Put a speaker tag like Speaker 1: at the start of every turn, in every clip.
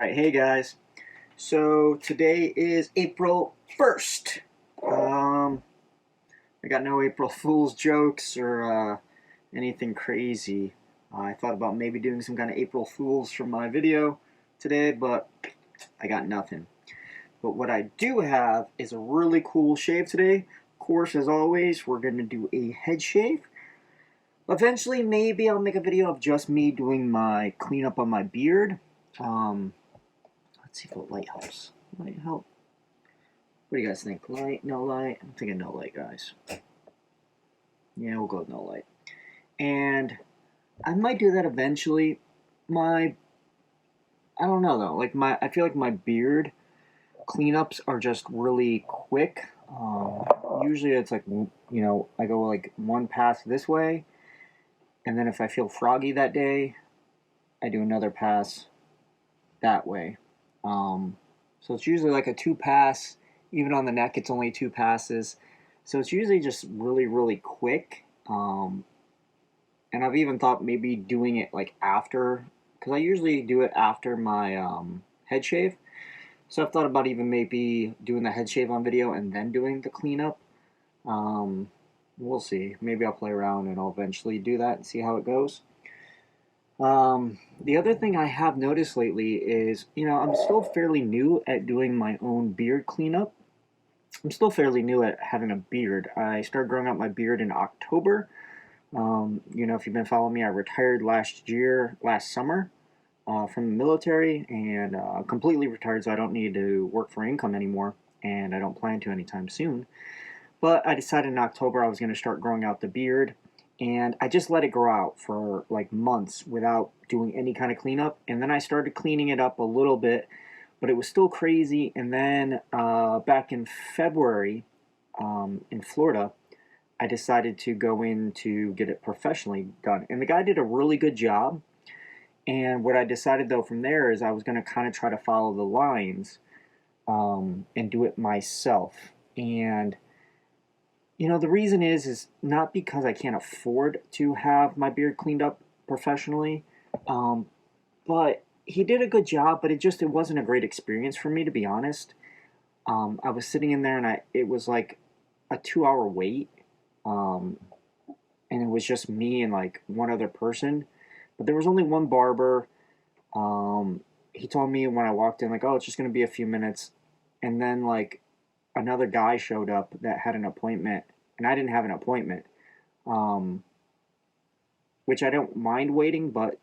Speaker 1: Alright, hey guys. So today is April 1st. I got no April Fool's jokes or anything crazy. I thought about maybe doing some kind of April Fool's for my video today, but I got nothing. But what I do have is a really cool shave today. Of course, as always, we're going to do a head shave. Eventually, maybe I'll make a video of just me doing my cleanup on my beard. Let's see if light helps. Light help? What do you guys think? Light? No light? I'm thinking no light, guys. Yeah, we'll go with no light. And I might do that eventually. I don't know though. I feel like my beard cleanups are just really quick. Usually it's like, I go like one pass this way, and then if I feel froggy that day, I do another pass that way. So it's usually like a 2-pass. Even on the neck, it's only 2 passes. So it's usually just really, really quick. And I've even thought maybe doing it like after, because I usually do it after my head shave. So I've thought about even maybe doing the head shave on video and then doing the cleanup. We'll see. Maybe I'll play around and I'll eventually do that and see how it goes. The other thing I have noticed lately is, I'm still fairly new at doing my own beard cleanup. I'm still fairly new at having a beard. I started growing out my beard in October. If you've been following me, I retired last summer, from the military, and completely retired, so I don't need to work for income anymore, and I don't plan to anytime soon. But I decided in October I was going to start growing out the beard. And I just let it grow out for like months without doing any kind of cleanup. And then I started cleaning it up a little bit, but it was still crazy. And then back in February in Florida, I decided to go in to get it professionally done. And the guy did a really good job. And what I decided though from there is I was going to kind of try to follow the lines and do it myself. And the reason is not because I can't afford to have my beard cleaned up professionally, but he did a good job, but it wasn't a great experience for me, to be honest. I was sitting in there and it was like a 2-hour wait, and it was just me and like one other person, but there was only one barber. He told me when I walked in, like, oh, it's just going to be a few minutes, and then like another guy showed up that had an appointment, and I didn't have an appointment, which I don't mind waiting, but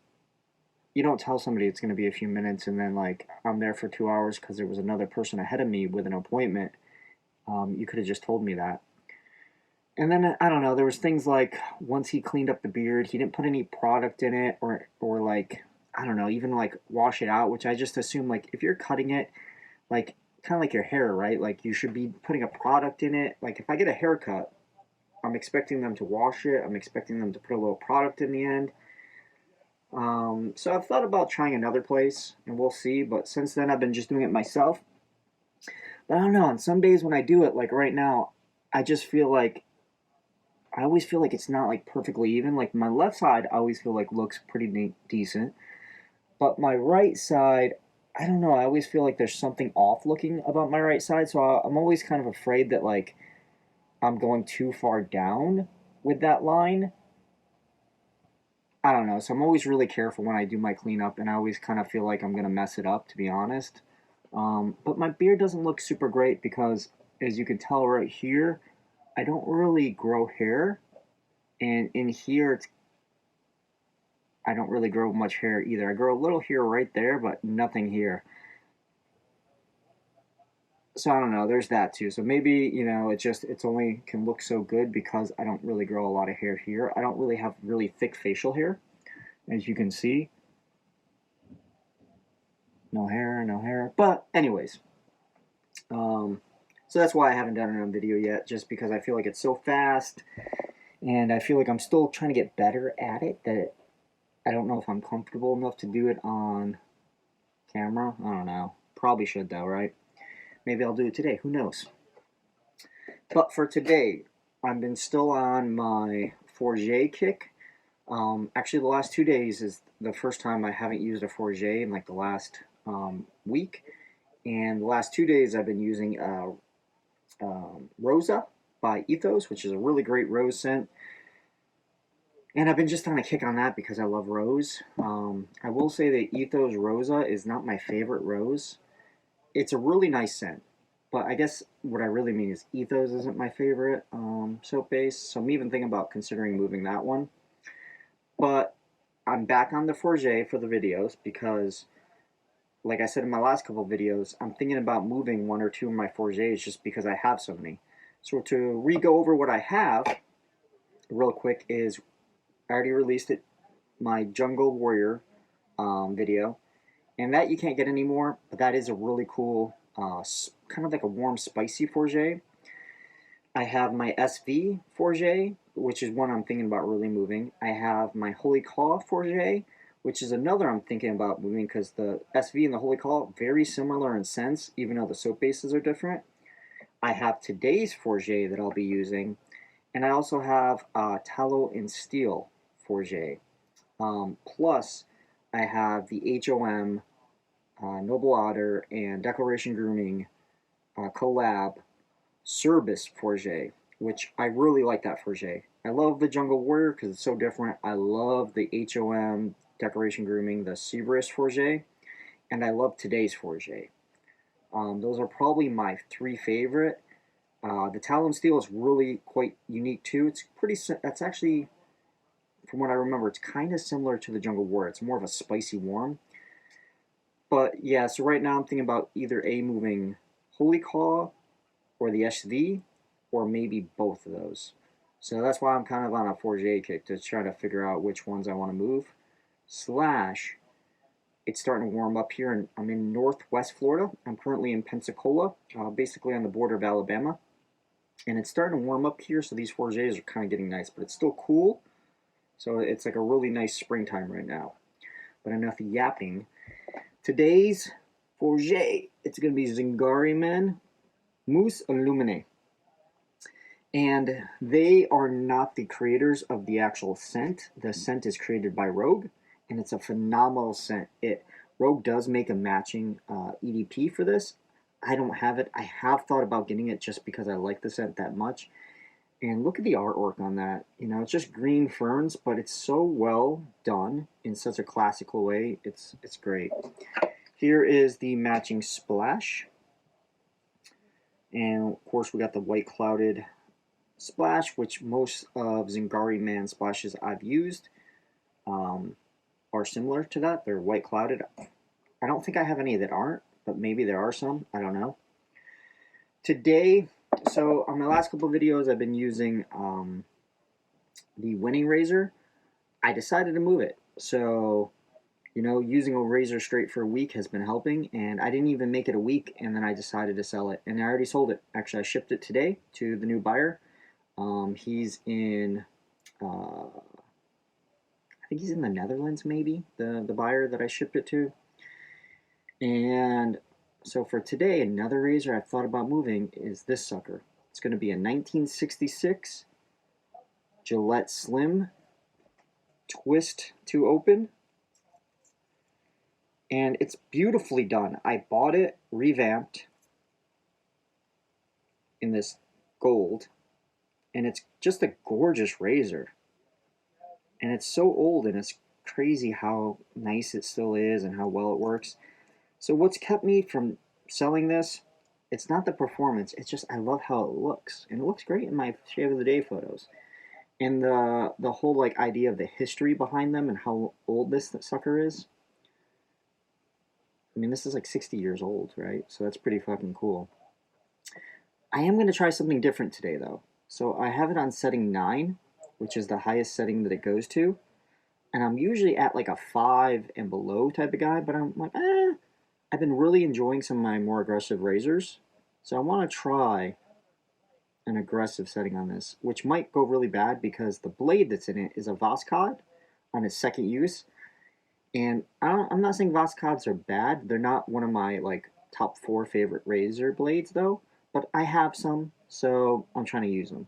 Speaker 1: you don't tell somebody it's going to be a few minutes and then like I'm there for 2 hours because there was another person ahead of me with an appointment. You could have just told me that. And then I don't know, there was things like once he cleaned up the beard, he didn't put any product in it or like, I don't know, even like wash it out, which I just assume like if you're cutting it, like kind of like your hair, right? Like you should be putting a product in it. Like if I get a haircut, I'm expecting them to wash it. I'm expecting them to put a little product in the end. So I've thought about trying another place, and we'll see. But since then, I've been just doing it myself. But I don't know. On some days when I do it, like right now, I just feel like I always feel like it's not like perfectly even. Like my left side, I always feel like looks pretty decent, but my right side, I don't know. I always feel like there's something off looking about my right side. So I'm always kind of afraid that like I'm going too far down with that line. I don't know. So I'm always really careful when I do my cleanup, and I always kind of feel like I'm going to mess it up, to be honest. But my beard doesn't look super great because, as you can tell right here, I don't really grow hair. And in here, I don't really grow much hair either. I grow a little hair right there, but nothing here. So I don't know, there's that too. So maybe, it's only can look so good because I don't really grow a lot of hair here. I don't really have really thick facial hair, as you can see. No hair, no hair. But anyways, so that's why I haven't done it on video yet, just because I feel like it's so fast, and I feel like I'm still trying to get better at it, that I don't know if I'm comfortable enough to do it on camera. I don't know. Probably should though, right? Maybe I'll do it today. Who knows? But for today, I've been still on my Forget kick. Actually, the last 2 days is the first time I haven't used a Forget in like the last week. And the last 2 days I've been using Rosa by Ethos, which is a really great rose scent. And I've been just on a kick on that because I love rose. I will say that Ethos Rosa is not my favorite rose. It's a really nice scent. But I guess what I really mean is Ethos isn't my favorite soap base. So I'm even thinking about considering moving that one. But I'm back on the Forget for the videos because, like I said in my last couple of videos, I'm thinking about moving one or two of my Forgets just because I have so many. So to re-go over what I have real quick is I already released it, my Jungle Warrior video, and that you can't get anymore, but that is a really cool, kind of like a warm, spicy Forget. I have my SV Forget, which is one I'm thinking about really moving. I have my Holy Caw Forget, which is another I'm thinking about moving because the SV and the Holy Caw very similar in sense, even though the soap bases are different. I have today's Forget that I'll be using, and I also have Tallow and Steel Forget. Plus, I have the HOM, Noble Otter, and Declaration Grooming collab Cerbis Forget, which I really like that Forget. I love the Jungle Warrior because it's so different. I love the HOM Declaration Grooming, the Cerberus Forget, and I love today's Forget. Those are probably my three favorite. The Talon Steel is really quite unique too. It's pretty. That's actually, from what I remember, it's kind of similar to the Jungle Warrior. It's more of a spicy warm. But yeah, so right now I'm thinking about either moving Holy Caw or the SV, or maybe both of those. So that's why I'm kind of on a Forget kick to try to figure out which ones I want to move. Slash, it's starting to warm up here, and I'm in Northwest Florida. I'm currently in Pensacola, basically on the border of Alabama. And it's starting to warm up here, so these Forgets are kind of getting nice, but it's still cool. So it's like a really nice springtime right now. But enough yapping. Today's Forget, it's going to be Zingari Men Mousse Illuminee. And they are not the creators of the actual scent. The scent is created by Rogue, and it's a phenomenal scent. Rogue does make a matching EDP for this. I don't have it. I have thought about getting it just because I like the scent that much. And look at the artwork on that. You know, it's just green ferns, but it's so well done in such a classical way. It's great. Here is the matching splash. And of course we got the white clouded splash, which most of Zingari Man splashes I've used are similar to that. They're white clouded. I don't think I have any that aren't, but maybe there are some. I don't know. Today, so on my last couple of videos, I've been using the Winning Razor. I decided to move it. So, you know, using a razor straight for a week has been helping, and I didn't even make it a week, and then I decided to sell it. And I already sold it. Actually, I shipped it today to the new buyer. He's in, I think he's in the Netherlands, maybe, the buyer that I shipped it to. And so for today, another razor I've thought about moving is this sucker. It's going to be a 1966 Gillette Slim Twist to Open. And it's beautifully done. I bought it revamped in this gold, and it's just a gorgeous razor. And it's so old, and it's crazy how nice it still is and how well it works. So what's kept me from selling this, it's not the performance, it's just I love how it looks. And it looks great in my Shave of the Day photos. And the whole like idea of the history behind them and how old this sucker is. I mean, this is like 60 years old, right? So that's pretty fucking cool. I am going to try something different today, though. So I have it on setting 9, which is the highest setting that it goes to. And I'm usually at like a 5 and below type of guy, but I'm like, I've been really enjoying some of my more aggressive razors. So I want to try an aggressive setting on this, which might go really bad because the blade that's in it is a Voskhod on its second use. And I'm not saying Voskhods are bad. They're not one of my like top 4 favorite razor blades though. But I have some, so I'm trying to use them.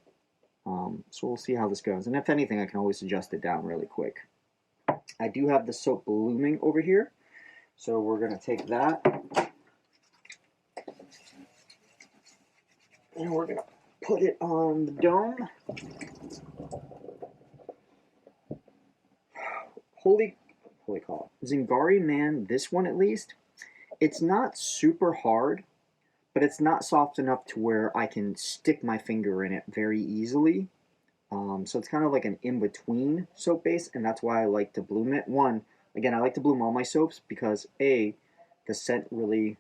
Speaker 1: So we'll see how this goes. And if anything, I can always adjust it down really quick. I do have the soap blooming over here. So we're going to take that and we're going to put it on the dome. Holy call. Zingari, man, this one at least, it's not super hard, but it's not soft enough to where I can stick my finger in it very easily. So it's kind of like an in-between soap base, and that's why I like to bloom it. One, again, I like to bloom all my soaps because A, the scent really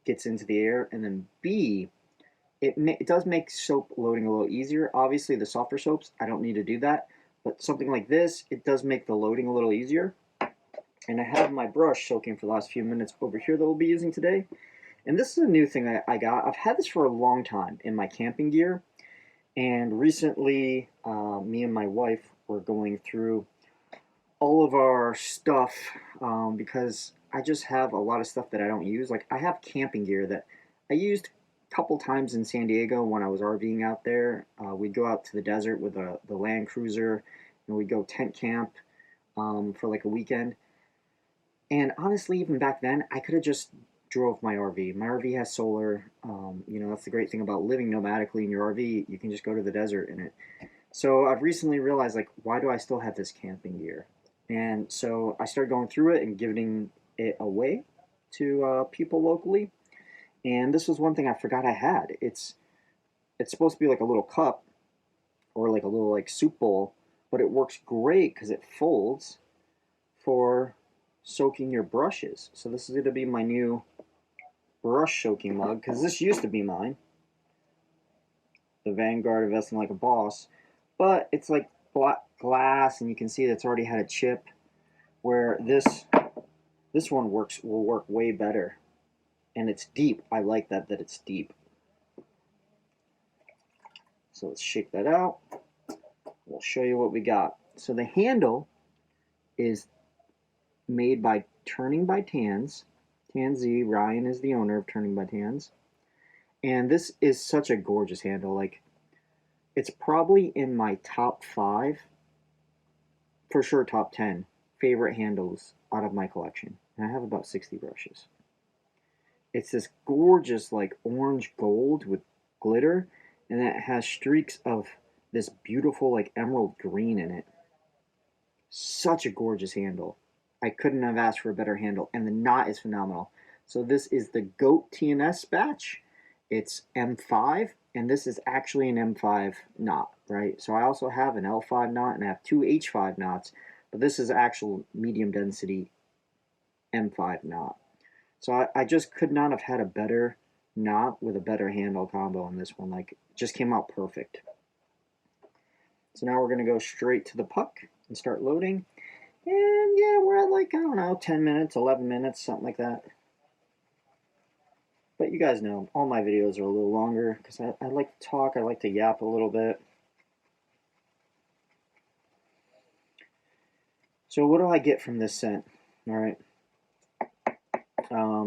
Speaker 1: gets into the air, and then B, it does make soap loading a little easier. Obviously, the softer soaps, I don't need to do that, but something like this, it does make the loading a little easier. And I have my brush soaking for the last few minutes over here that we'll be using today. And this is a new thing I got. I've had this for a long time in my camping gear. And recently, me and my wife were going through all of our stuff because I just have a lot of stuff that I don't use. Like, I have camping gear that I used a couple times in San Diego when I was RVing out there. We'd go out to the desert with the Land Cruiser, and we'd go tent camp for like a weekend. And honestly, even back then, I could have just drove my RV. My RV has solar. You know, that's the great thing about living nomadically in your RV. You can just go to the desert in it. So I've recently realized, like, why do I still have this camping gear? And so I started going through it and giving it away to people locally. And this was one thing I forgot I had. It's supposed to be like a little cup or like a little like soup bowl, but it works great because it folds for soaking your brushes. So this is going to be my new brush soaking mug, because this used to be mine, the Vanguard Investing Like a Boss, but it's like black glass, and you can see that's already had a chip, where this one will work way better, and it's deep. I like that it's deep. So let's shake that out. We'll show you what we got. So the handle is made by Turning by TanZ. TanZ, Ryan is the owner of Turning by TanZ. And this is such a gorgeous handle. Like, it's probably in my top 5, for sure top 10 favorite handles out of my collection. And I have about 60 brushes. It's this gorgeous like orange gold with glitter, and it has streaks of this beautiful like emerald green in it. Such a gorgeous handle. I couldn't have asked for a better handle, and the knot is phenomenal. So this is the GOAT TNS batch. It's M5, and this is actually an M5 knot, right? So I also have an L5 knot, and I have 2 H5 knots, but this is actual medium density M5 knot. So I just could not have had a better knot with a better handle combo on this one. Like, it just came out perfect. So now we're going to go straight to the puck and start loading. And yeah, we're at like, I don't know, 10 minutes, 11 minutes, something like that. But you guys know, all my videos are a little longer because I like to talk, I like to yap a little bit. So what do I get from this scent? All right.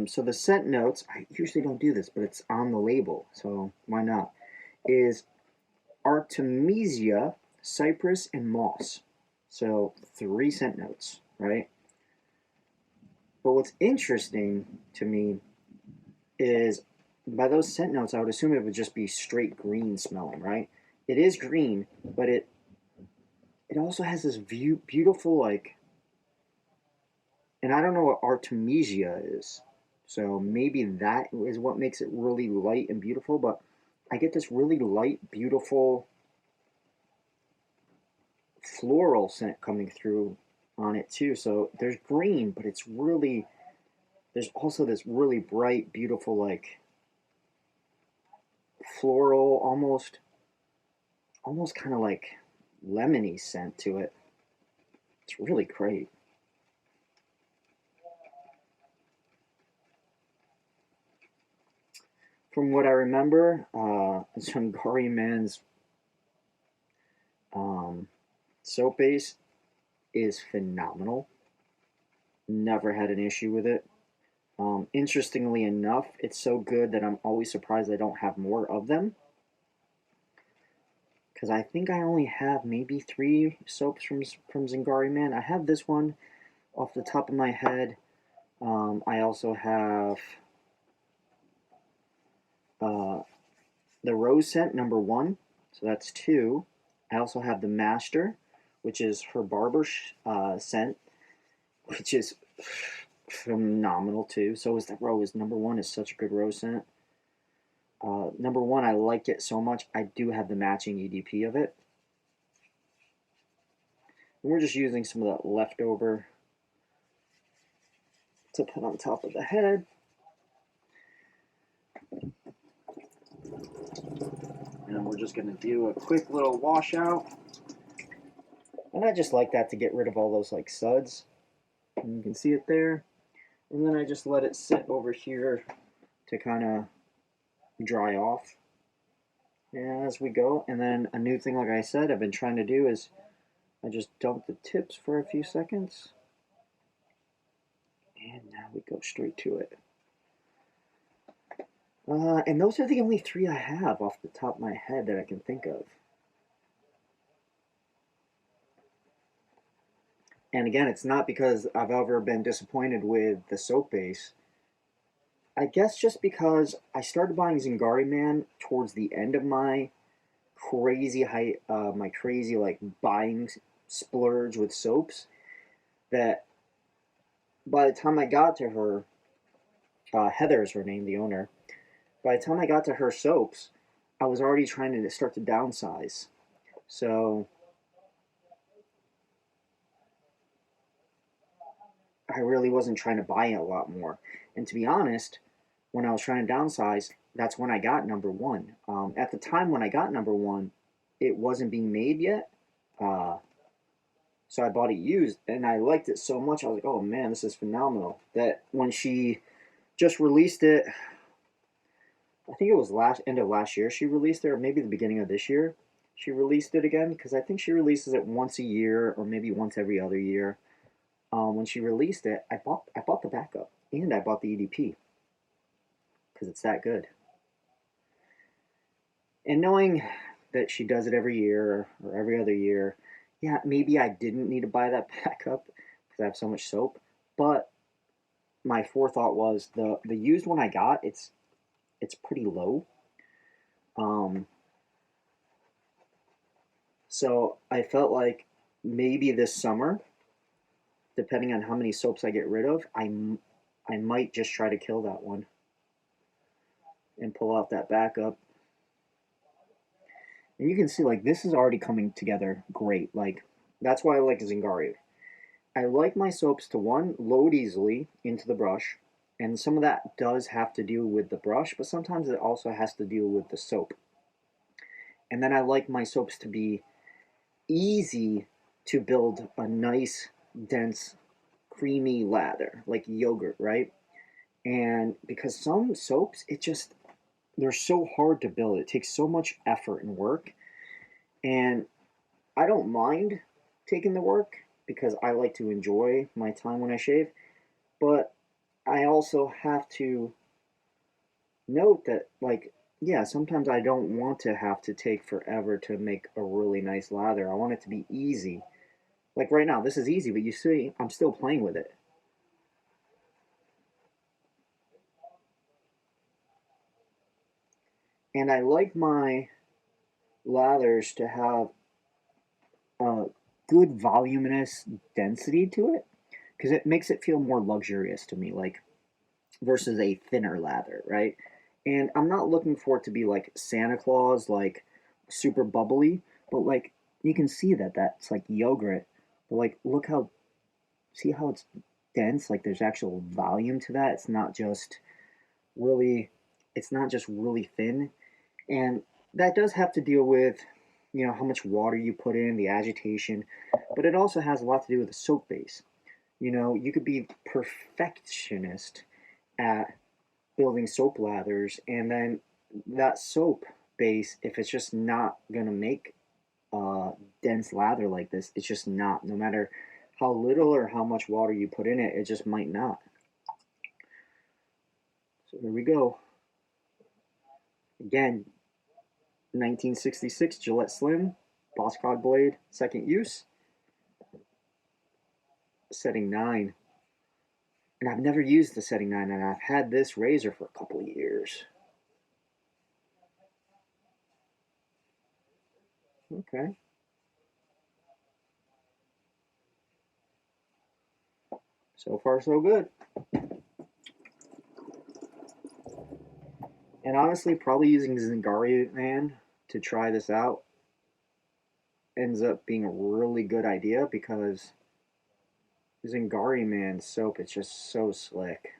Speaker 1: So the scent notes, I usually don't do this, but it's on the label, so why not, is Artemisia, cypress, and moss. So 3 scent notes, right? But what's interesting to me is by those scent notes, I would assume it would just be straight green smelling, right? It is green, but it also has this beautiful like, and I don't know what Artemisia is, so maybe that is what makes it really light and beautiful, but I get this really light, beautiful floral scent coming through on it too. So there's green, but it's really, there's also this really bright, beautiful, like floral, almost kind of like lemony scent to it. It's really great. From what I remember, Zingari Man's soap base is phenomenal. Never had an issue with it. Interestingly enough, it's so good that I'm always surprised I don't have more of them. Because I think I only have maybe 3 soaps from Zingari Man. I have this one off the top of my head. I also have uh, the Rose scent #1, so that's 2. I also have the Master, which is her barber scent, which is phenomenal too. So is the Rose. #1 is such a good Rose scent. #1, I like it so much. I do have the matching EDP of it. And we're just using some of that leftover to put on top of the head. And we're just going to do a quick little washout. And I just like that to get rid of all those like suds. And you can see it there. And then I just let it sit over here to kind of dry off as we go. And then a new thing, like I said, I've been trying to do is I just dump the tips for a few seconds. And now we go straight to it. And those are the only 3 I have off the top of my head that I can think of. And again, it's not because I've ever been disappointed with the soap base. I guess just because I started buying Zingari Man towards the end of my crazy like buying splurge with soaps, that by the time I got to her, Heather is her name, the owner. By the time I got to her soaps, I was already trying to start to downsize. So I really wasn't trying to buy a lot more. And to be honest, when I was trying to downsize, that's when I got #1. At the time when I got #1, it wasn't being made yet. So I bought it used, and I liked it so much. I was like, oh man, this is phenomenal. That when she just released it, I think it was end of last year she released it, or maybe the beginning of this year she released it again, because I think she releases it once a year or maybe once every other year. When she released it, I bought the backup and I bought the EDP because it's that good. And knowing that she does it every year or every other year, yeah, maybe I didn't need to buy that backup because I have so much soap. But my forethought was the used one I got, it's pretty low. So I felt like maybe this summer, depending on how many soaps I get rid of, I might just try to kill that one and pull out that backup. And you can see, like, this is already coming together great. Like, that's why I like Zingari. I like my soaps to, one, load easily into the brush. And some of that does have to do with the brush, but sometimes it also has to deal with the soap. And then I like my soaps to be easy to build a nice, dense, creamy lather, like yogurt, right? And because some soaps, they're so hard to build. It takes so much effort and work. And I don't mind taking the work because I like to enjoy my time when I shave. But I also have to note that, like, yeah, sometimes I don't want to have to take forever to make a really nice lather. I want it to be easy. Like right now, this is easy, but you see, I'm still playing with it. And I like my lathers to have a good voluminous density to it because it makes it feel more luxurious to me, like versus a thinner lather, right? And I'm not looking for it to be like Santa Claus, like super bubbly, but like you can see that that's like yogurt. But like, see how it's dense? Like there's actual volume to that. Really, it's not just really thin. And that does have to deal with, how much water you put in, the agitation, but it also has a lot to do with the soap base. You could be perfectionist at building soap lathers, and then that soap base, if it's just not gonna make a dense lather like this, it's just not. No matter how little or how much water you put in it, it just might not. So here we go. Again, 1966 Gillette Slim, Voskhod blade, second use, setting 9. And I've never used the setting 9, and I've had this razor for a couple of years. Okay. So far, so good. And honestly, probably using Zingari Man to try this out ends up being a really good idea because Zingari Man soap is just so slick.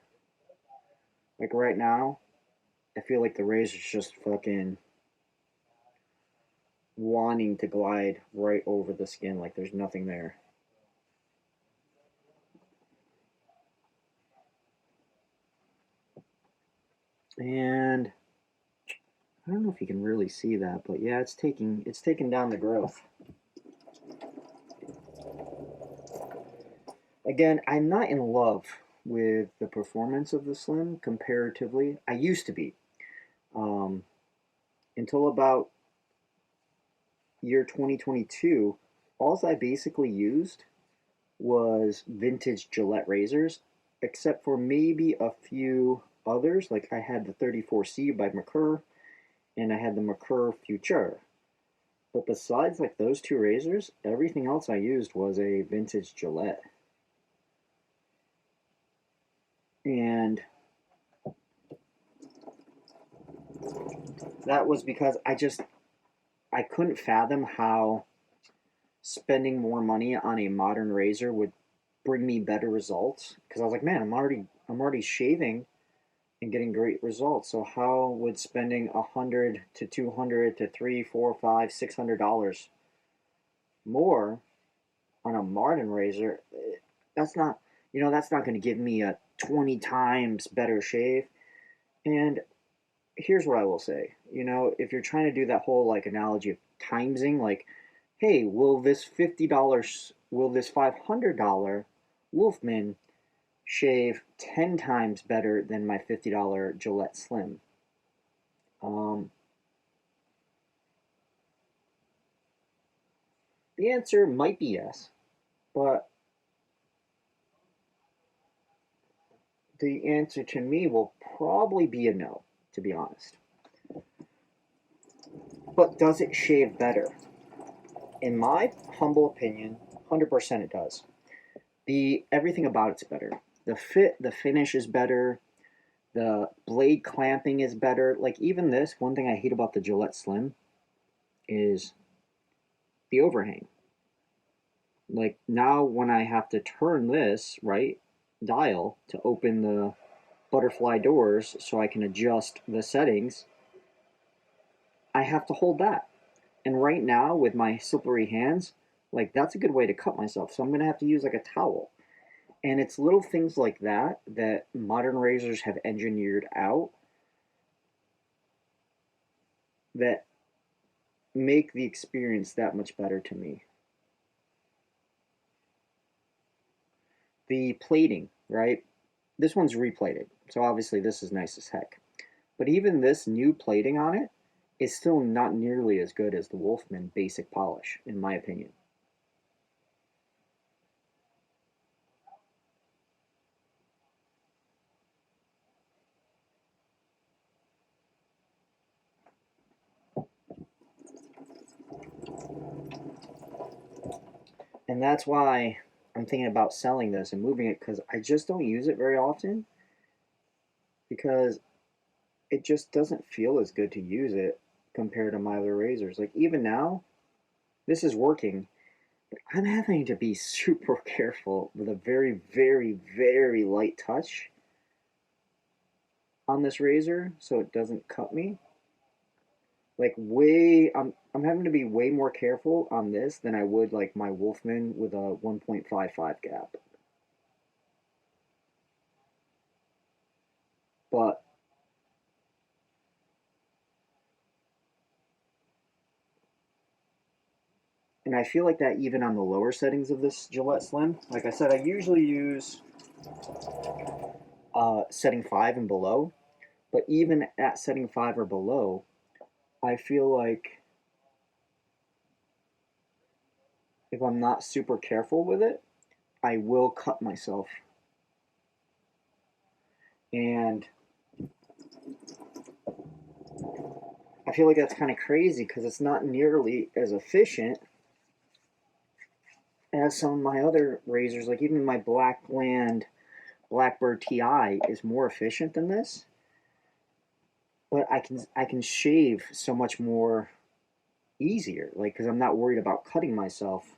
Speaker 1: Like right now, I feel like the razor's just fucking wanting to glide right over the skin like there's nothing there. And I don't know if you can really see that, but yeah, it's taking down the growth. Again, I'm not in love with the performance of the Slim comparatively. I used to be. Um, until about year 2022, all I basically used was vintage Gillette razors, except for maybe a few others. Like I had the 34C by McCurr, and I had the McCurr Future. But besides like those two razors, everything else I used was a vintage Gillette. And that was because I couldn't fathom how spending more money on a modern razor would bring me better results. Because I was like, man, I'm already shaving and getting great results. So how would spending $100 to $200 to $300, $400, $500, $600 more on a modern razor? That's not, that's not going to give me a 20 times better shave. And here's what I will say. If you're trying to do that whole like analogy of timesing, like, hey, will this $500 Wolfman shave 10 times better than my $50 Gillette Slim? Um, the answer might be yes, but the answer to me will probably be a no, to be honest. But does it shave better? In my humble opinion, 100% it does. Everything about it's better. The fit, the finish is better. The blade clamping is better. Like even this, one thing I hate about the Gillette Slim is the overhang. Like now when I have to turn this, right, dial to open the butterfly doors so I can adjust the settings, I have to hold that. And right now with my slippery hands, like that's a good way to cut myself. So I'm going to have to use like a towel. And it's little things like that that modern razors have engineered out that make the experience that much better to me. The plating, right? This one's replated, so obviously this is nice as heck. But even this new plating on it is still not nearly as good as the Wolfman basic polish, in my opinion. And that's why I'm thinking about selling this and moving it because I just don't use it very often because it just doesn't feel as good to use it compared to my other razors. Like even now, this is working, but I'm having to be super careful with a very, very, very light touch on this razor so it doesn't cut me. Like I'm having to be way more careful on this than I would like my Wolfman with a 1.55 gap. But and I feel like that even on the lower settings of this Gillette Slim. Like I said, I usually use setting 5 and below, but even at setting 5 or below, I feel like if I'm not super careful with it, I will cut myself. And I feel like that's kind of crazy because it's not nearly as efficient as some of my other razors. Like even my Blackland Blackbird TI is more efficient than this, but I can shave so much more easier, like because I'm not worried about cutting myself.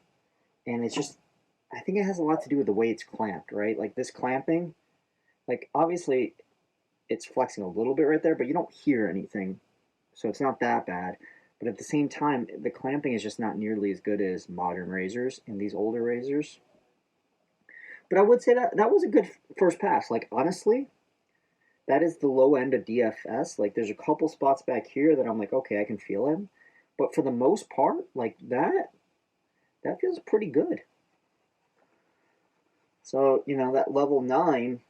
Speaker 1: And it's just, I think it has a lot to do with the way it's clamped, right? Like this clamping, like obviously it's flexing a little bit right there, but you don't hear anything, so it's not that bad. But at the same time, the clamping is just not nearly as good as modern razors and these older razors. But I would say that that was a good first pass. Like honestly, that is the low end of DFS. Like there's a couple spots back here that I'm like, okay, I can feel him. But for the most part, like that feels pretty good. So, that level 9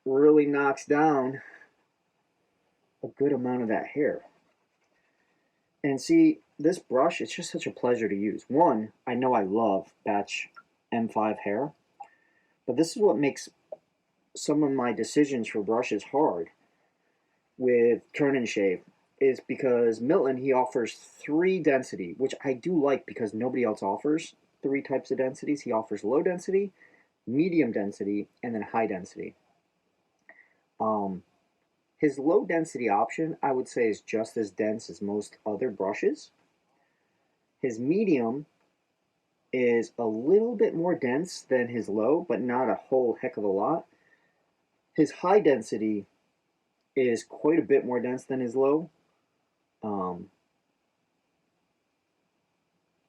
Speaker 1: really knocks down a good amount of that hair. And see, this brush, it's just such a pleasure to use. One, I know I love batch M5 hair, but this is what makes some of my decisions for brushes hard with turn and shave, is because Milton, he offers 3 density, which I do like because nobody else offers 3 types of densities. He offers low density, medium density, and then high density. His low density option, I would say, is just as dense as most other brushes. His medium is a little bit more dense than his low, but not a whole heck of a lot. His high density is quite a bit more dense than his low, and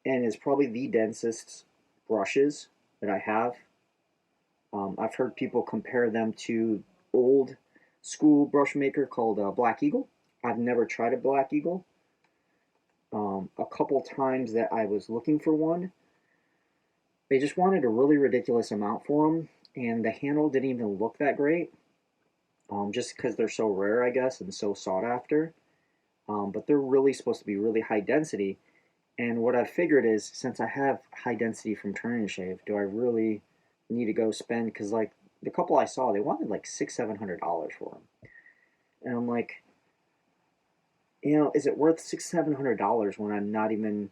Speaker 1: is probably the densest brushes that I have. I've heard people compare them to old school brush maker called Black Eagle. I've never tried a Black Eagle. A couple times that I was looking for one, they just wanted a really ridiculous amount for them, and the handle didn't even look that great, just because they're so rare, I guess, and so sought after. But they're really supposed to be really high density, and what I've figured is, since I have high density from Turn and Shave, do I really need to go spend? Because like the couple I saw, they wanted like $600-700 for them, and I'm like, is it worth $600-700 when I'm not even,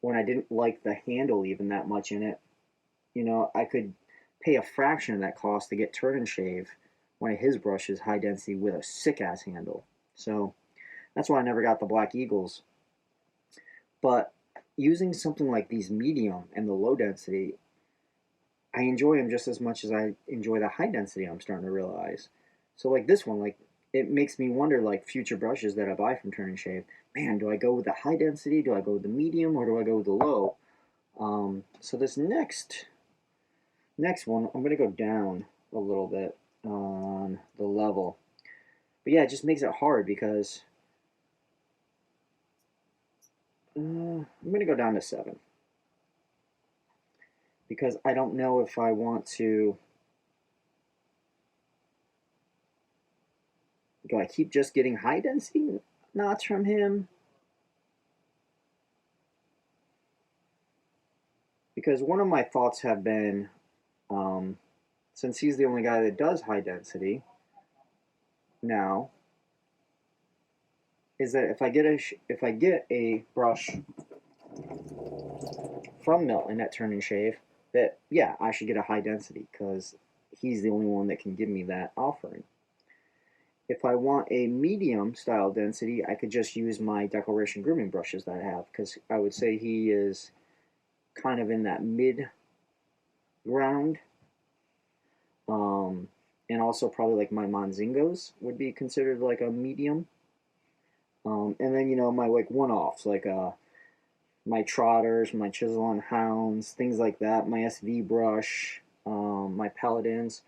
Speaker 1: when I didn't like the handle even that much in it? I could pay a fraction of that cost to get Turn and Shave, one of his brushes, high density with a sick ass handle. So that's why I never got the Black Eagles. But using something like these medium and the low density, I enjoy them just as much as I enjoy the high density, I'm starting to realize. So like this one, like it makes me wonder, like future brushes that I buy from Turn and Shave, man, do I go with the high density, do I go with the medium, or do I go with the low? So this next one, I'm going to go down a little bit on the level. But yeah, it just makes it hard because I'm going to go down to 7. Because I don't know if I want to. Do I keep just getting high density knots from him? Because one of my thoughts have been, since he's the only guy that does high density now, is that if I get a brush from Milton at Turn and Shave, that yeah, I should get a high density because he's the only one that can give me that offering. If I want a medium style density, I could just use my Declaration grooming brushes that I have, because I would say he is kind of in that mid ground. And also probably like my Monzingos would be considered like a medium. And then my like one-offs, like my Trotters, my Chisel on Hounds, things like that, my SV brush, my Paladins.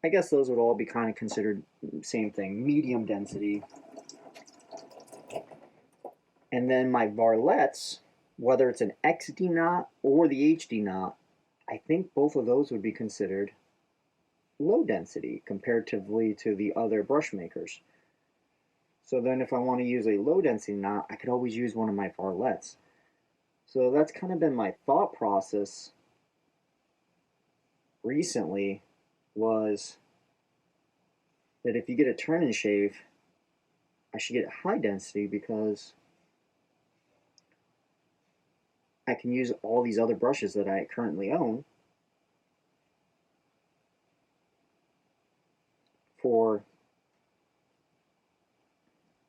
Speaker 1: I guess those would all be kind of considered same thing, medium density. And then my Varlets, whether it's an XD knot or the HD knot, I think both of those would be considered low density comparatively to the other brush makers. So then if I want to use a low density knot, I could always use one of my Varlets. So that's kind of been my thought process recently, was that if you get a turn and shave, I should get high density because I can use all these other brushes that I currently own for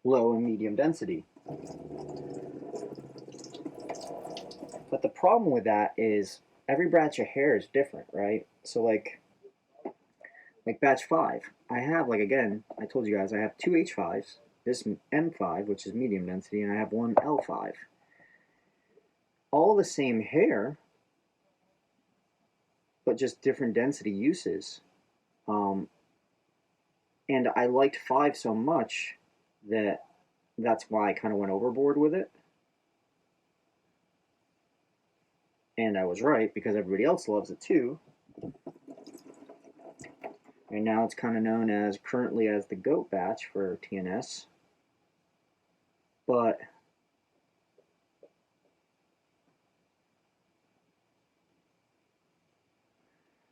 Speaker 1: low and medium density. But the problem with that is every batch of hair is different, right? So like batch 5, I have, like, again, I told you guys I have two H5s, this M5, which is medium density, and I have one L5. All the same hair, but just different density uses. And I liked 5 so much that that's why I kind of went overboard with it. And I was right, because everybody else loves it too. And now it's kind of known as, currently, as the GOAT batch for TNS. But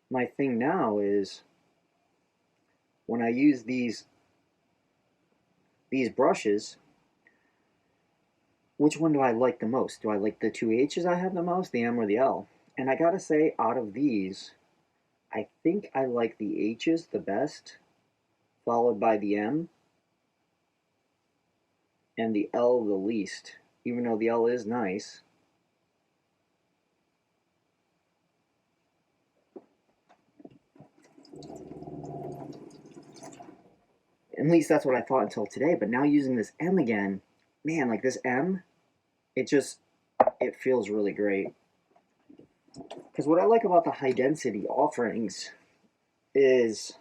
Speaker 1: my thing now is, when I use these brushes, which one do I like the most? Do I like the two H's I have the most, the M or the L? And I gotta say, out of these, I think I like the H's the best, followed by the M, and the L the least, even though the L is nice. At least that's what I thought until today, but now using this M again, man, like this M, it feels really great. Because what I like about the high density offerings is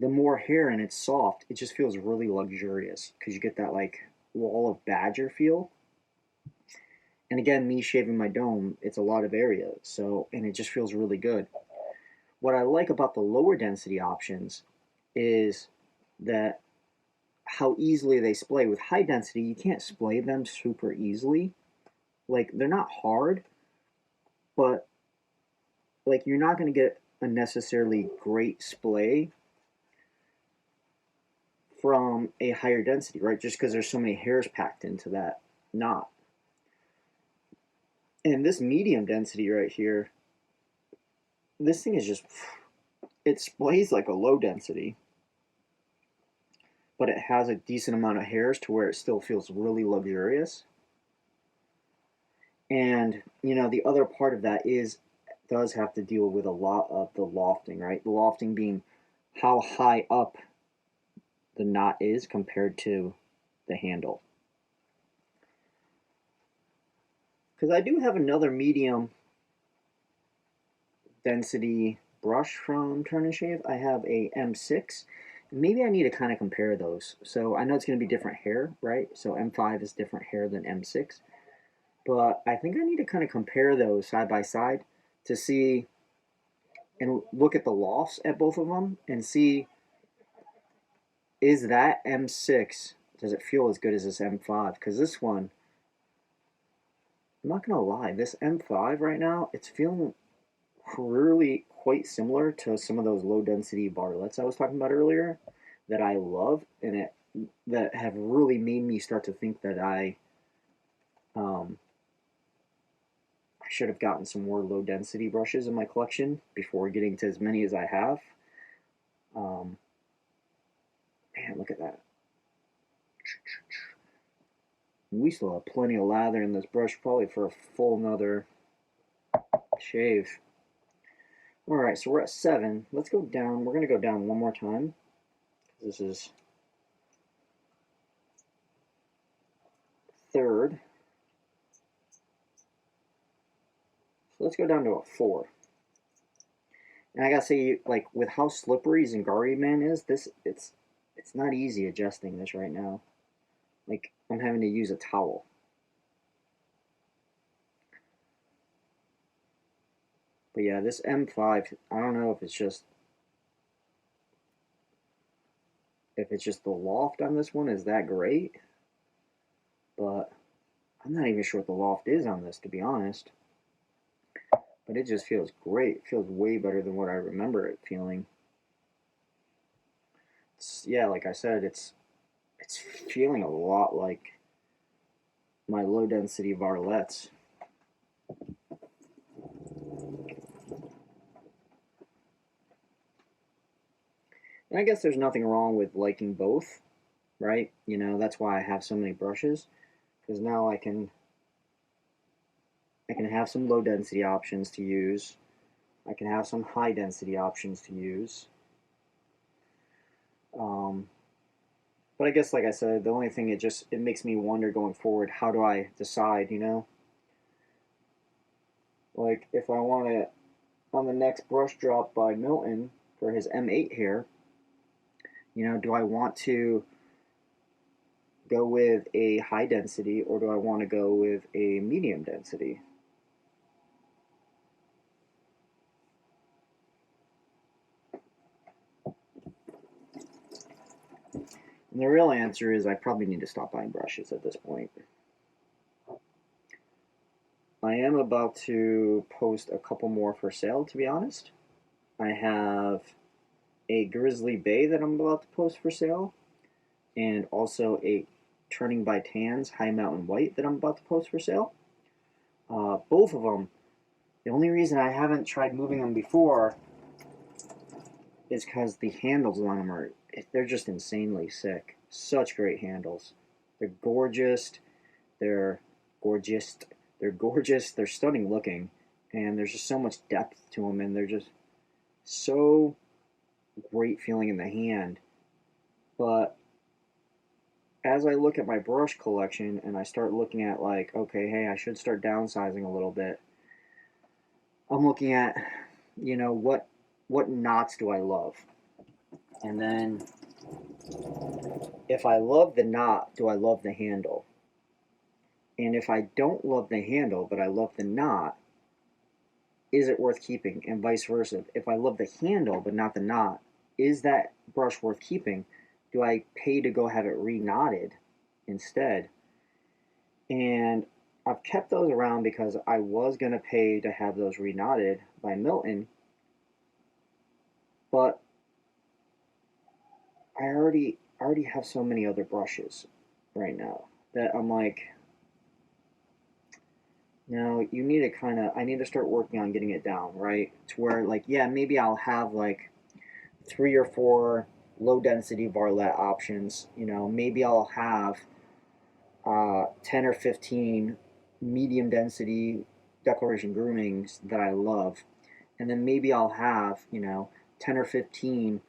Speaker 1: the more hair and it's soft, it just feels really luxurious because you get that like wall of badger feel. And again, me shaving my dome, it's a lot of area, and it just feels really good. What I like about the lower density options is that how easily they splay. With high density, you can't splay them super easily. Like, they're not hard, but like, you're not going to get a necessarily great splay from a higher density, right? Just because there's so many hairs packed into that knot. And this medium density right here, this thing is just, it splays like a low density, but it has a decent amount of hairs to where it still feels really luxurious. And, you know, the other part of that does have to deal with a lot of the lofting, right? The lofting being how high up the knot is compared to the handle. Because I do have another medium density brush from Turn and Shave. I have a M6. Maybe I need to kind of compare those. So I know it's going to be different hair, right? So M5 is different hair than M6. But I think I need to kind of compare those side by side to see and look at the lofts at both of them and see, is that M6, does it feel as good as this M5? Because this one, I'm not going to lie, this M5 right now, it's feeling really quite similar to some of those low density barlettes I was talking about earlier that I love, and that have really made me start to think that I should have gotten some more low density brushes in my collection before getting to as many as I have. Man, look at that. We still have plenty of lather in this brush, probably for a full another shave. Alright, so we're at 7. Let's go down. We're going to go down one more time. This is 3rd. So let's go down to a 4. And I gotta say, like, with how slippery Zingari Man is, it's not easy adjusting this right now. Like, I'm having to use a towel. But yeah, this M5, I don't know if it's just the loft on this one is that great, but I'm not even sure what the loft is on this, to be honest. But it just feels great. It feels way better than what I remember it feeling. yeah, like I said, it's feeling a lot like my low density varlets. And I guess there's nothing wrong with liking both, right? You know, that's why I have so many brushes, because now I can have some low density options to use. I can have some high density options to use. Um, but I guess, like I said, the only thing it makes me wonder going forward, how do I decide? You know, like if I want to on the next brush drop by Milton for his M8 here, you know, do I want to go with a high density or do I want to go with a medium density? And the real answer is I probably need to stop buying brushes at this point. I am about to post a couple more for sale, to be honest. I have a Grizzly Bay that I'm about to post for sale, and also a Turning by TanZ High Mountain White that I'm about to post for sale. Both of them, the only reason I haven't tried moving them before is because the handles on them they're just insanely sick. Such great handles. They're gorgeous. They're gorgeous. They're gorgeous. They're stunning looking, and there's just so much depth to them, and they're just so great feeling in the hand. But as I look at my brush collection and I start looking at like, okay, hey, I should start downsizing a little bit. I'm looking at, you know, what knots do I love? And then if I love the knot, do I love the handle? And if I don't love the handle, but I love the knot, is it worth keeping? And vice versa. If I love the handle, but not the knot, is that brush worth keeping? Do I pay to go have it re-knotted instead? And I've kept those around because I was going to pay to have those re-knotted by Milton, but I already have so many other brushes right now that I'm like, no, you need to I need to start working on getting it down, right? To where, like, yeah, maybe I'll have like 3 or 4 low density varlet options. You know, maybe I'll have 10 or 15 medium density declaration groomings that I love. And then maybe I'll have, you know, 10 or 15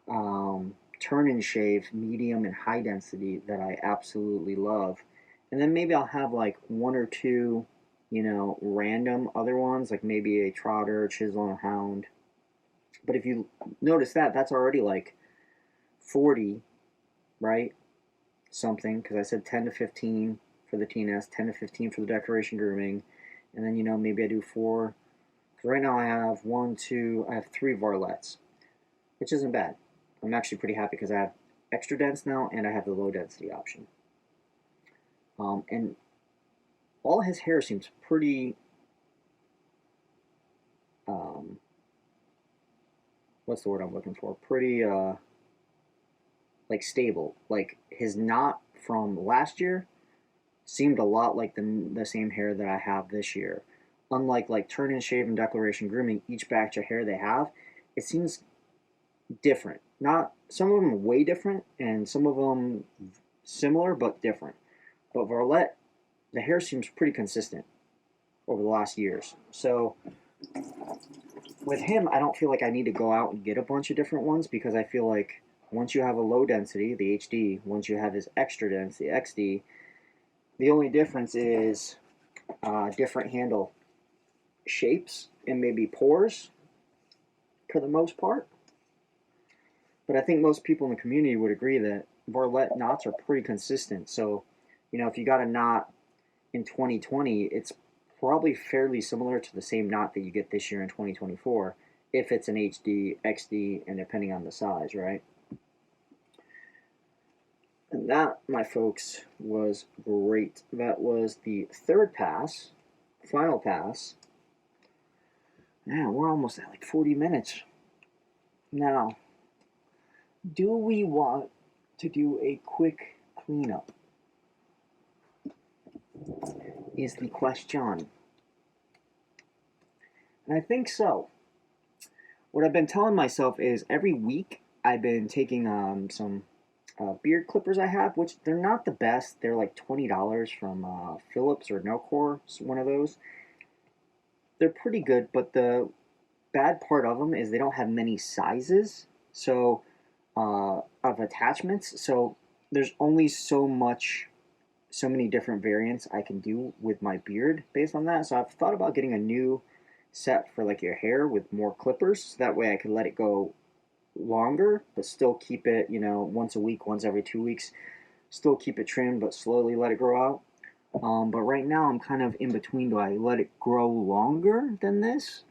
Speaker 1: turn and shave medium and high density that I absolutely love. And then maybe I'll have like 1 or 2, you know, random other ones, like maybe a trotter, chisel, and hound. But if you notice that, that's already like 40, right? Something, because I said 10 to 15 for the TNS, 10 to 15 for the declaration grooming. And then, you know, maybe I do 4. Because right now I have 1, 2, I have 3 varlets, which isn't bad. I'm actually pretty happy because I have extra dense now and I have the low density option. And all his hair seems pretty, what's the word I'm looking for? Pretty, like stable. Like his knot from last year seemed a lot like the same hair that I have this year. Unlike like turn and shave and declaration grooming, each batch of hair they have, it seems different. Not some of them way different, and some of them similar but different. But Varlet, the hair seems pretty consistent over the last years. So with him, I don't feel like I need to go out and get a bunch of different ones because I feel like once you have a low density, the HD, once you have his extra density, XD, the only difference is different handle shapes and maybe pores for the most part. But I think most people in the community would agree that Varlet knots are pretty consistent. So, you know, if you got a knot in 2020, it's probably fairly similar to the same knot that you get this year in 2024, if it's an HD, XD, and depending on the size, right? And that, my folks, was great. That was the third pass, final pass. Man, we're almost at like 40 minutes. Now, do we want to do a quick cleanup? Is the question. And I think so. What I've been telling myself is every week I've been taking some beard clippers I have, which they're not the best. They're like $20 from Philips or Nelcor, one of those. They're pretty good, but the bad part of them is they don't have many sizes, so of attachments. So there's only so many different variants I can do with my beard based on that. So I've thought about getting a new set for like your hair with more clippers. So that way I can let it go longer, but still keep it, once a week, once every 2 weeks. Still keep it trimmed, but slowly let it grow out. But right now I'm kind of in between. Do I let it grow longer than this?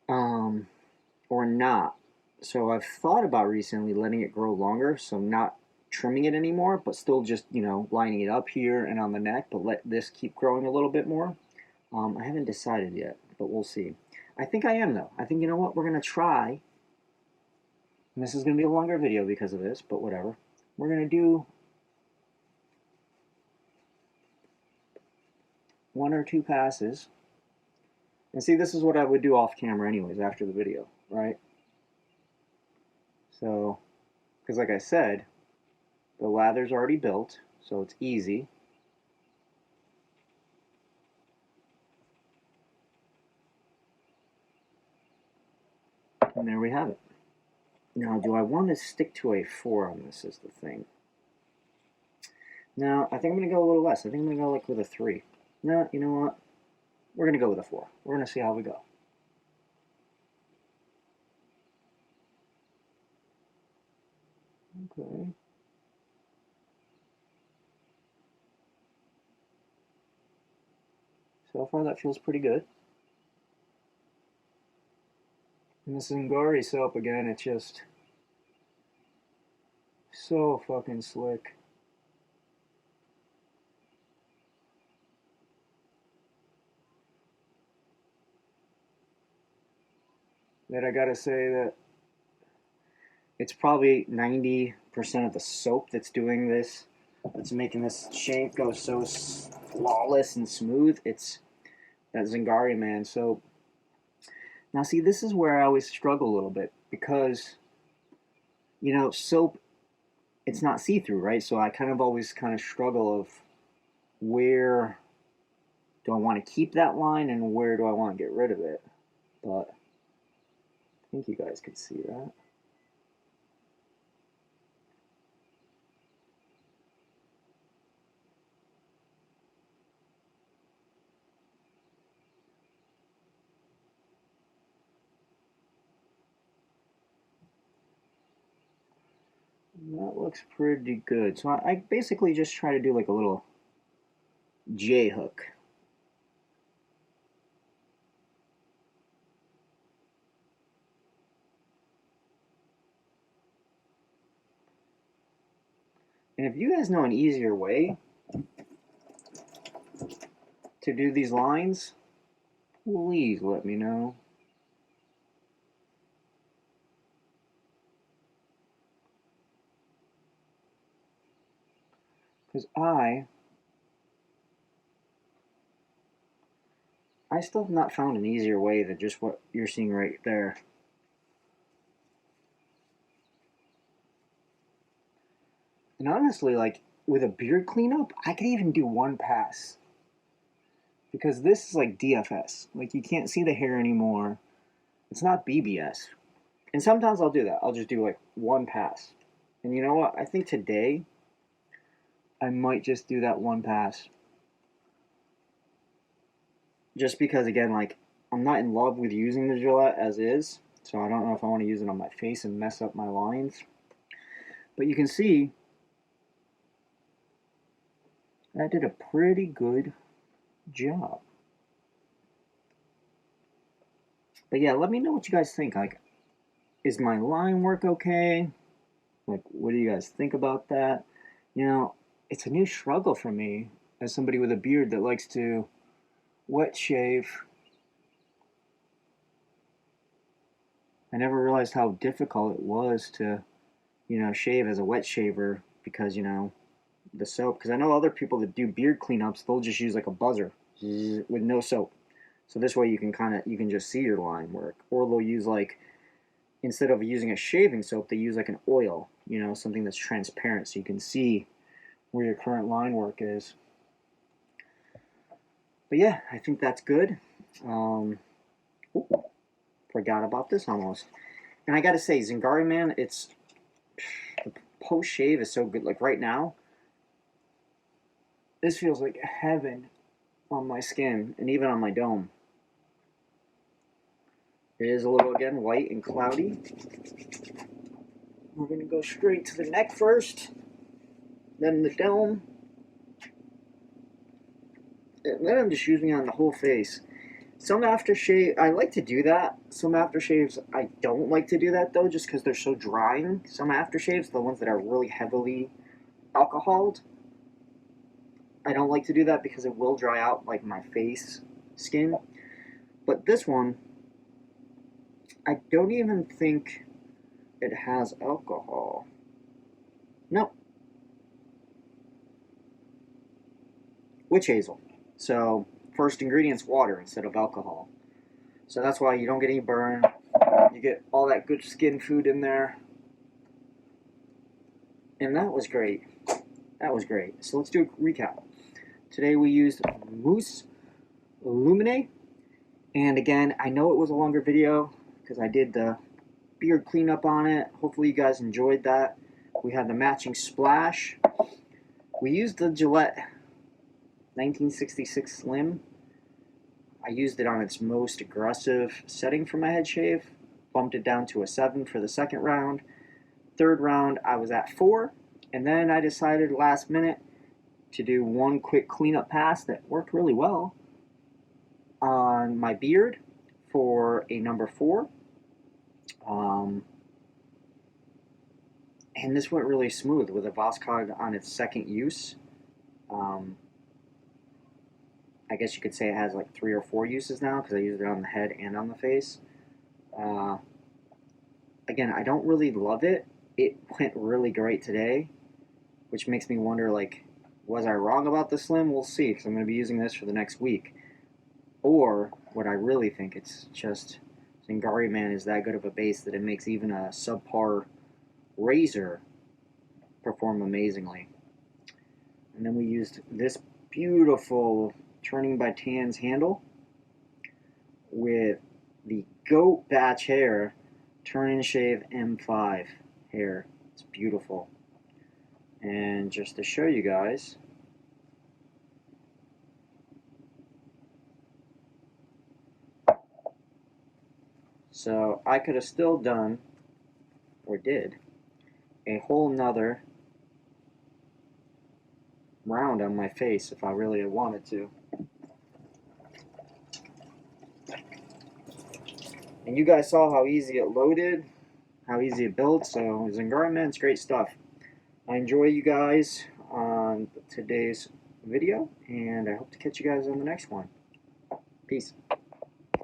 Speaker 1: Or not? So I've thought about recently letting it grow longer, so not trimming it anymore, but still just, lining it up here and on the neck, but let this keep growing a little bit more. I haven't decided yet, but we'll see. I think I am, though. I think, you know what, we're going to try. And this is going to be a longer video because of this, but whatever. We're going to do 1 or 2 passes. And see, this is what I would do off camera anyways after the video, right? So, because like I said, the lather's already built, so it's easy. And there we have it. Now, do I want to stick to a 4 on this is the thing. No, I think I'm going to go a little less. I think I'm going to go like with a 3. No, you know what? We're going to go with a 4. We're going to see how we go. Okay. So far that feels pretty good. And the Zingari soap again, it's just so fucking slick. That I gotta say that it's probably 90% of the soap that's doing this, that's making this shape go so flawless and smooth. It's that Zingari, man. So now see, this is where I always struggle a little bit because, soap, it's not see-through, right? So I kind of always kind of struggle of where do I want to keep that line and where do I want to get rid of it. But I think you guys can see that. That looks pretty good. So I basically just try to do like a little J hook. And if you guys know an easier way to do these lines, please let me know. Because I still have not found an easier way than just what you're seeing right there. And honestly, like with a beard cleanup, I could even do 1 pass. Because this is like DFS. Like you can't see the hair anymore. It's not BBS. And sometimes I'll do that. I'll just do like 1 pass. And you know what? I think today I might just do that 1 pass. Just because, again, like, I'm not in love with using the Gillette as is, so I don't know if I want to use it on my face and mess up my lines. But you can see that did a pretty good job. But yeah, let me know what you guys think. Like, is my line work okay? Like, what do you guys think about that? It's a new struggle for me as somebody with a beard that likes to wet shave. I never realized how difficult it was to, shave as a wet shaver because, the soap. Because I know other people that do beard cleanups, they'll just use like a buzzer with no soap. So this way you can just see your line work. Or they'll use like, instead of using a shaving soap, they use like an oil, something that's transparent so you can see where your current line work is. But yeah, I think that's good. Forgot about this almost. And I gotta say, Zingari, man, it's the post shave is so good. Like right now, this feels like heaven on my skin and even on my dome. It is a little, again, white and cloudy. We're gonna go straight to the neck first, then the dome, and then I'm just using it on the whole face. Some aftershave, I like to do that. Some aftershaves, I don't like to do that though, just because they're so drying. Some aftershaves, the ones that are really heavily alcoholed, I don't like to do that because it will dry out like my face skin. But this one, I don't even think it has alcohol. No. Witch hazel. So first ingredient's water instead of alcohol. So that's why you don't get any burn. You get all that good skin food in there. And that was great. That was great. So let's do a recap. Today we used Mousse Illuminee. And again, I know it was a longer video because I did the beard cleanup on it. Hopefully you guys enjoyed that. We had the matching splash. We used the Gillette 1966 Slim. I used it on its most aggressive setting for my head shave. Bumped it down to a 7 for the second round. Third round, I was at 4. And then I decided last minute to do one quick cleanup pass that worked really well on my beard for a number 4. And this went really smooth with a Voskhod on its second use. I guess you could say it has like 3 or 4 uses now because I used it on the head and on the face. Again, I don't really love it. It went really great today, which makes me wonder, like, was I wrong about the Slim? We'll see, because I'm going to be using this for the next week. Or what I really think, it's just Zingari, man, is that good of a base that it makes even a subpar razor perform amazingly. And then we used this beautiful Turning by TanZ handle with the Goat Batch Hair Turn and Shave M5 hair. It's beautiful. And just to show you guys, so I could have still done, or did, a whole nother round on my face if I really had wanted to. And you guys saw how easy it loaded, how easy it built, so Zingari, man, it's great stuff. I enjoy you guys on today's video, and I hope to catch you guys on the next one. Peace.